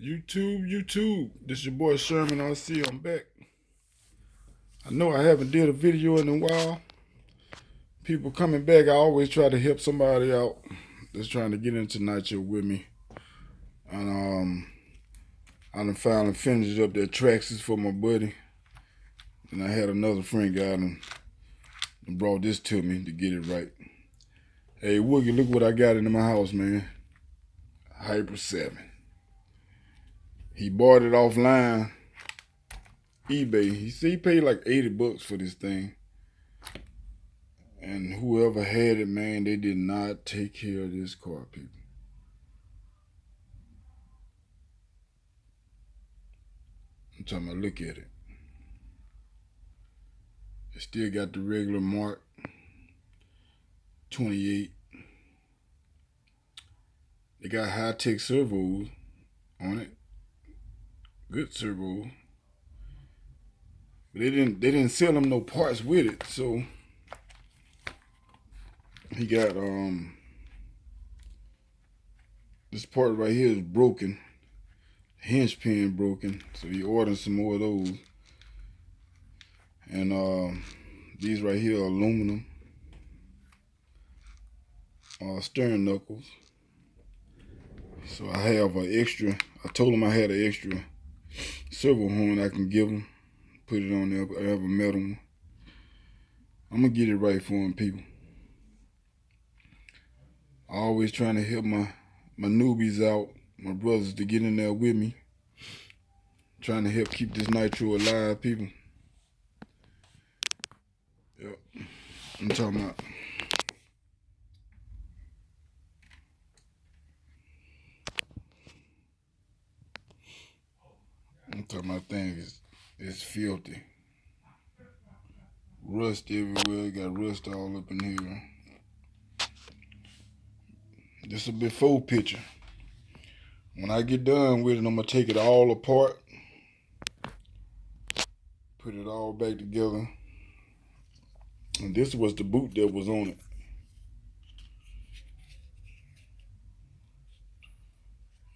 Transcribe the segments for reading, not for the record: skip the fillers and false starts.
YouTube. This your boy Sherman. I see I'm back. I know I haven't did a video in a while. People coming back, I always try to help somebody out that's trying to get into nitro with me. And I done finally finished up that Traxxas for my buddy. And I had another friend guy and brought this to me to get it right. Hey Woogie, look what I got into my house, man. Hyper 7. He bought it offline, eBay. He said he paid like $80 for this thing. And whoever had it, man, they did not take care of this car, people. I'm talking about, look at it. It still got the regular mark, 28. They got high-tech servos on it. Good servo. But they didn't sell him no parts with it, so he got this part right here is broken. Hinge pin broken, so he ordered some more of those. And these right here are aluminum stern knuckles. So I have an extra. I told him I had an extra servo horn I can give him. Put it on there. I have a metal one. I'm gonna get it right for him, people. I always trying to help my newbies out, my brothers to get in there with me. Trying to help keep this nitro alive, people. Yep. I'm talking about. Thing is filthy. Rust everywhere. Got rust all up in here. This a before picture. When I get done with it, I'm gonna take it all apart, put it all back together. And this was the boot that was on it.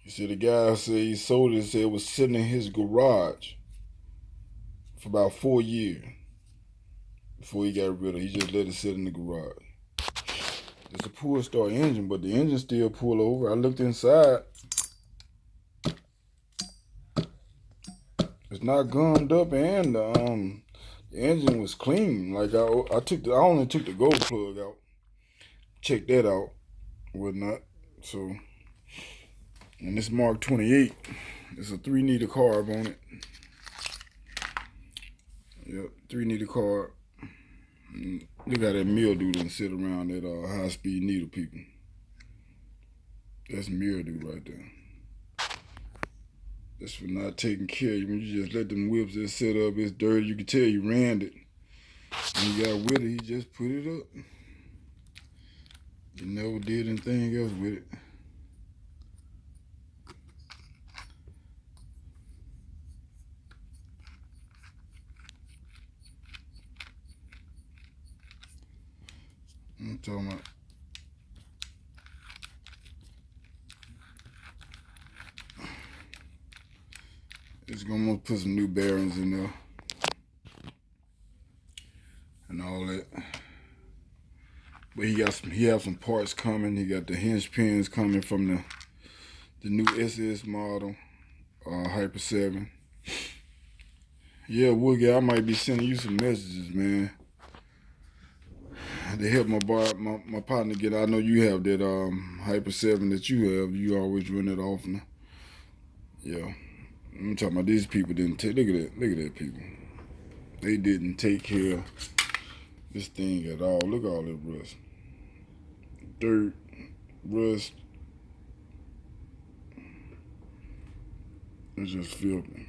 You see, the guy said he sold it, said it was sitting in his garage for about 4 years before he got rid of it. He just let it sit in the garage. It's a pull start engine, but the engine still pull over. I looked inside. It's not gummed up, and the engine was clean. Like I only took the gold plug out, checked that out, whatnot. So, and this Mark 28, it's a 3-liter carb on it. Yep, 3-liter carb. Look how that mildew done sit around that high-speed needle, people. That's mildew right there. That's for not taking care of you. When you just let them whips just sit up, it's dirty. You can tell you ran it. When you got with it, he just put it up. You never did anything else with it. I'm talking about. It's gonna put some new bearings in there and all that. But he have some parts coming. He got the hinge pins coming from the new SS model, Hyper 7. Yeah, Woogie, I might be sending you some messages, man, to help my partner get. I know you have that Hyper 7 that you have. You always run it often. Yeah. I'm talking about these people didn't take. Look at that, people. They didn't take care of this thing at all. Look at all that rust, dirt, rust. It's just filthy.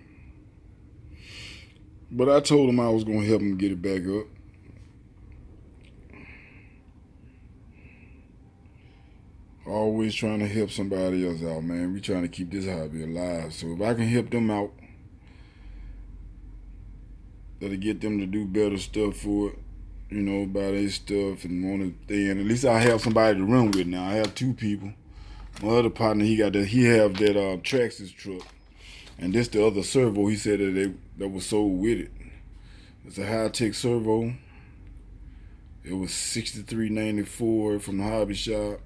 But I told him I was gonna help him get it back up. Always trying to help somebody else out, man. We trying to keep this hobby alive. So if I can help them out, that'll get them to do better stuff for it, you know, buy their stuff and want to stay in. At least I have somebody to run with now. I have 2 people. My other partner, he have that Traxxas truck. And this the other servo he said that was sold with it. It's a high-tech servo. It was $63.94 from the hobby shop.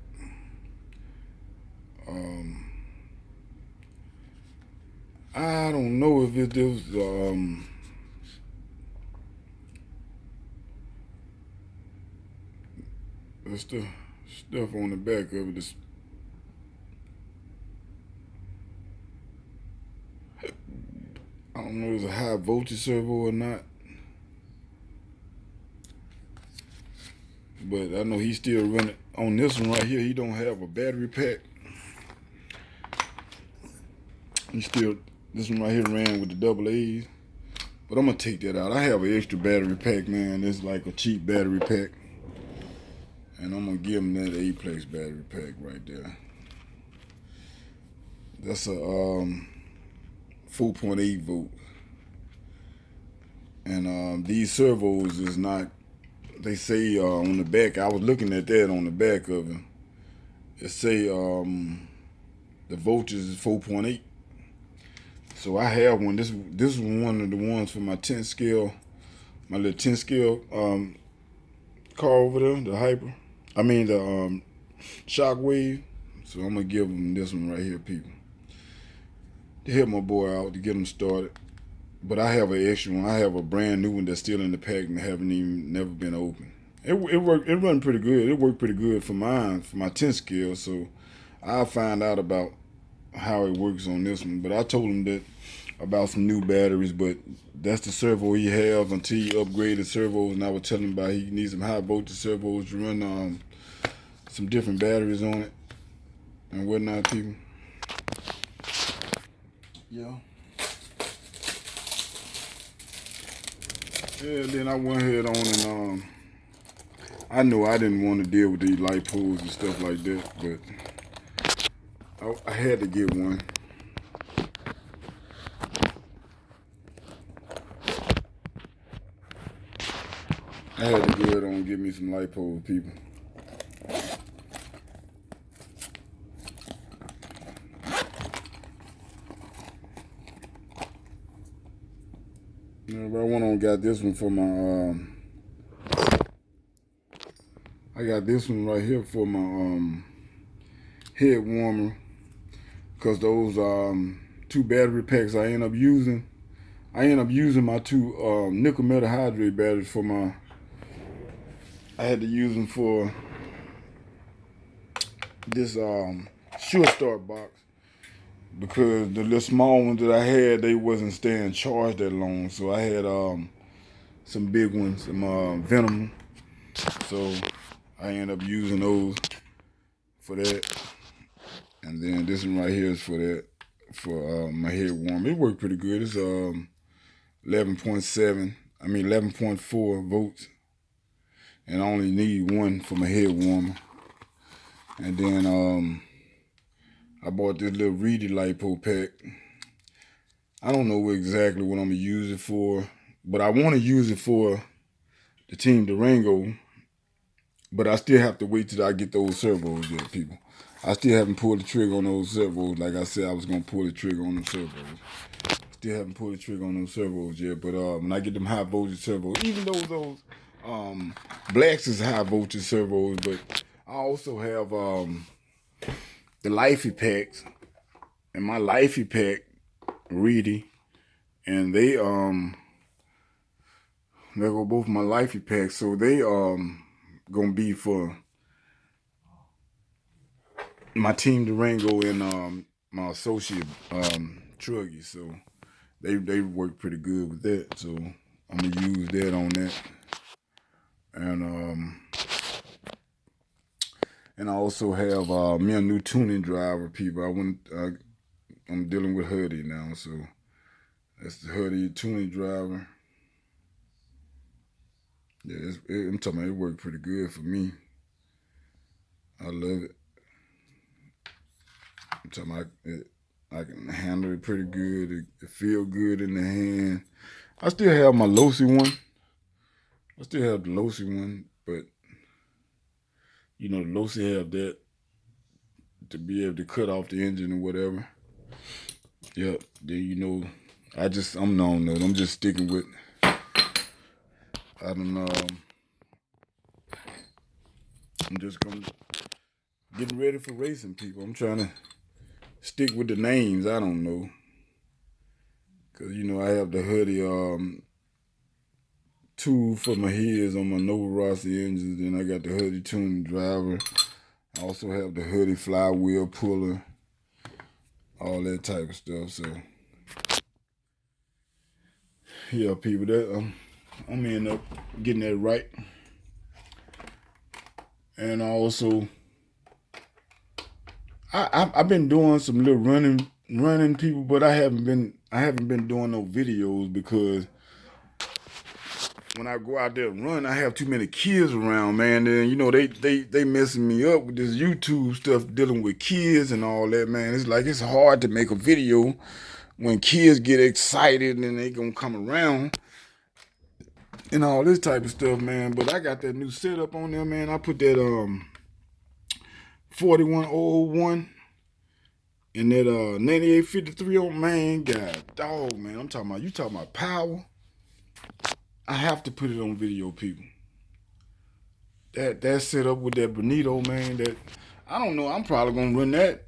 I don't know if it was there's the stuff on the back of it. I don't know if it's a high voltage servo or not. But I know he's still running on this one right here. He don't have a battery pack. This one right here ran with the double A's. But I'm gonna take that out. I have an extra battery pack, man. It's like a cheap battery pack. And I'm gonna give him that 8-place battery pack right there. That's a 4.8 volt. And these servos is not, they say on the back, I was looking at that on the back of it. It say the voltage is 4.8. So I have one. This is one of the ones for my 10 scale, my little 10 scale car over there, the Hyper. I mean the Shockwave. So I'm gonna give them this one right here, people, to help my boy out, to get him started. But I have an extra one. I have a brand new one that's still in the pack and never been opened. It run pretty good. It worked pretty good for mine, for my 10 scale. So I'll find out about how it works on this one. But I told him that about some new batteries, but that's the servo he has until he upgraded servos. And I was telling him about he needs some high voltage servos to run some different batteries on it and whatnot, people. Yeah. Yeah, then I went ahead on and I know I didn't want to deal with these light poles and stuff like that, but I had to get one. I had to go ahead on and get me some light poles, people. I went on and got this one for my I got this one right here for my head warmer, because those 2 battery packs I end up using my 2 nickel metal hydrate batteries for my, I had to use them for this Sure Start box, because the little small ones that I had, they wasn't staying charged that long. So I had some big ones, some Venom. So I ended up using those for that. And then this one right here is for that, for my head warmer. It worked pretty good. It's 11.4 volts. And I only need one for my head warmer. And then I bought this little reedy lipo pack. I don't know exactly what I'm gonna use it for, but I want to use it for the Team Durango. But I still have to wait till I get those servos yet, people. I still haven't pulled the trigger on those servos. Like I said, I was gonna pull the trigger on them servos. Still haven't pulled the trigger on those servos yet. But when I get them high voltage servos, even though those blacks is high voltage servos, but I also have the Lifey packs, and my Lifey pack reedy, and they go both my Lifey packs, so they gonna be for my Team Durango and my associate Truggy. So they work pretty good with that. So I'm gonna use that on that. And I also have me a new tuning driver, people. I'm dealing with Huddy now, so that's the Huddy tuning driver. Yeah, I'm talking about, it worked pretty good for me. I love it. I'm talking about I can handle it pretty good. It feel good in the hand. I still have my Losi one. I still have the Losi one, but you know, the Losi have that to be able to cut off the engine or whatever. Yep. Then you know, I'm known though. I'm just sticking with. I don't know. I'm just getting ready for racing people. I'm trying to stick with the names. I don't know. Cause you know I have the hoodie tool for my heads on my Nova Rossi engines. Then I got the hoodie tuning driver. I also have the hoodie flywheel puller. All that type of stuff. So yeah, people, that I'm end up getting that right. And also I've been doing some little running people, but I haven't been doing no videos because when I go out there and run, I have too many kids around, man. Then you know they messing me up with this YouTube stuff dealing with kids and all that, man. It's like it's hard to make a video when kids get excited and they gonna come around and all this type of stuff, man. But I got that new setup on there, man. I put that 4101 and that 9853 on, man. God dog, man. I'm talking about, you talking about power. I have to put it on video, people. That setup with that bonito, man, that I don't know, I'm probably gonna run that.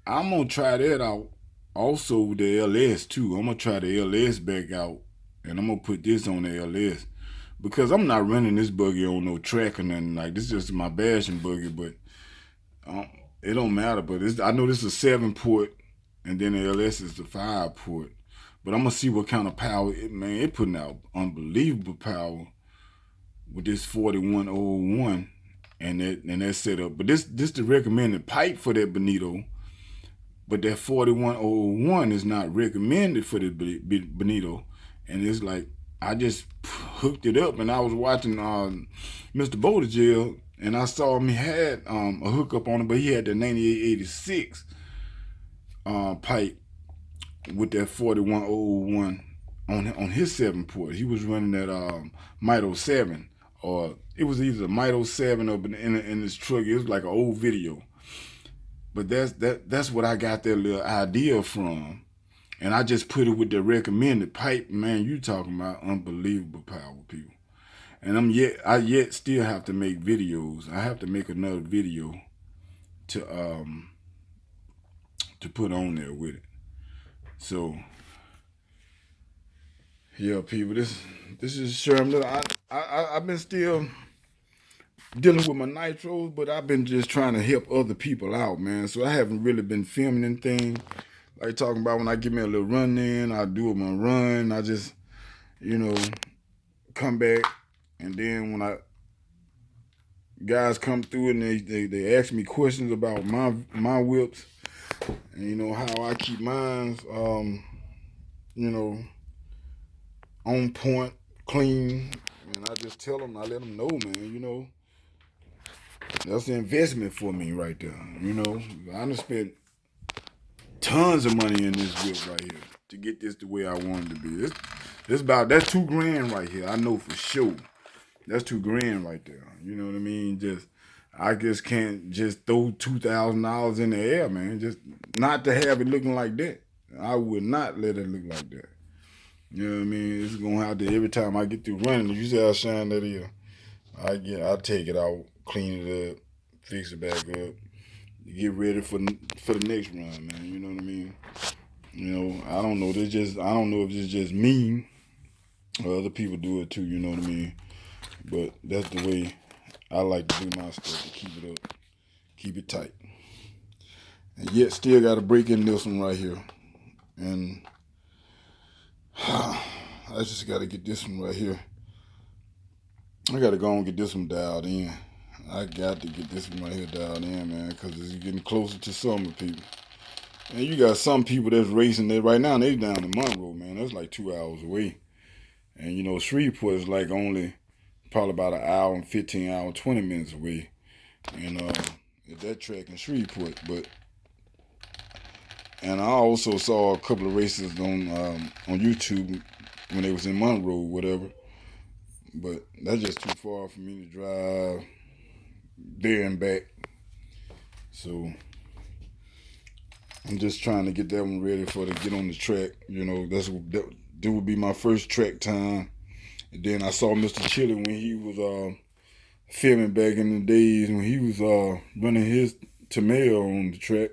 I'm gonna try that out. Also the LS too. I'm gonna try the LS back out. And I'm gonna put this on the LS. Because I'm not running this buggy on no track or nothing. Like, this is just my bashing buggy, but it don't matter. But I know this is a 7-port, and then the LS is the 5-port. But I'm gonna see what kind of power it putting out unbelievable power with this 4101 and that setup. But this the recommended pipe for that bonito. But that 4101 is not recommended for the bonito. And it's like I just hooked it up, and I was watching Mr. Boulder Jail, and I saw him. He had a hookup on it, but he had the 9886 pipe with that 4101 on his 7-port. He was running that Mito 7, or it was either Mito 7 or in his truck. It was like an old video. But that's what I got that little idea from. And I just put it with the recommended pipe. Man, you talking about unbelievable power, people. And I yet still have to make videos. I have to make another video to put on there with it. So yeah, people, this is Sherman. I've been still dealing with my nitros, but I've been just trying to help other people out, man. So I haven't really been filming anything. Like talking about when I give me a little run in, I do my run. I just, come back, and then when guys come through and they ask me questions about my whips, and how I keep mine, on point, clean, and I just tell them, I let them know, man. That's an investment for me right there. I done spent tons of money in this whip right here to get this the way I want it to be. That's $2,000 right here. I know for sure. That's $2,000 right there. You know what I mean? I just can't just throw $2,000 in the air, man. Just not to have it looking like that. I would not let it look like that. You know what I mean? It's gonna have to, every time I get through running, if you see how shine that is, I take it out, clean it up, fix it back up, get ready for the next run, man. You know what I mean? I don't know. I don't know if it's just me or other people do it too. You know what I mean? But that's the way I like to do my stuff, to keep it up, keep it tight. And yet still got to break in this one right here. And I just got to get this one right here. I got to go and get this one dialed in. I got to get this one right here dialed in, man, because it's getting closer to summer, people. And you got some people that's racing there right now, they down in Monroe, man. That's like 2 hours away. And Shreveport is like only probably about an hour and 15 hours, 20 minutes away. And at that track in Shreveport. And I also saw a couple of races on YouTube when they was in Monroe, whatever. But that's just too far for me to drive there and back. So I'm just trying to get that one ready for to get on the track. You know, that would be my first track time. And then I saw Mr. Chili when he was filming back in the days when he was running his Tamale on the track.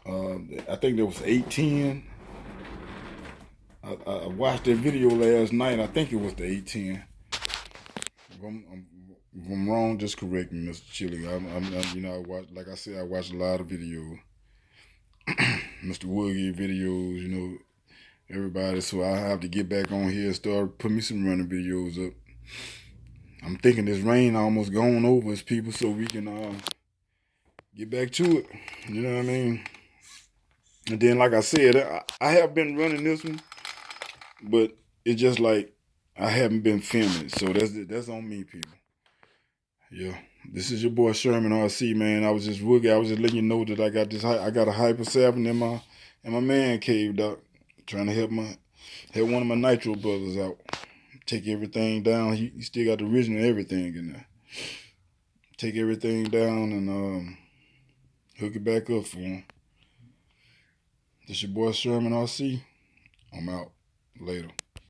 I think that was 810. I watched that video last night. I think it was the 810. If I'm wrong, just correct me, Mr. Chili. You know, like I said, I watch a lot of videos, Mr. Woogie videos. You know, everybody. So I have to get back on here and start putting me some running videos up. I'm thinking this rain almost gone over us, people, so we can get back to it. You know what I mean? And then, like I said, I have been running this one, but it's just like I haven't been filming it. So that's on me, people. Yeah. This is your boy Sherman RC, man. I was just letting you know that I got a Hyper 7 in my man cave, doc. Trying to help one of my nitro brothers out. Take everything down. He still got the original everything in there. Take everything down and hook it back up for him. This your boy Sherman RC. I'm out. Later.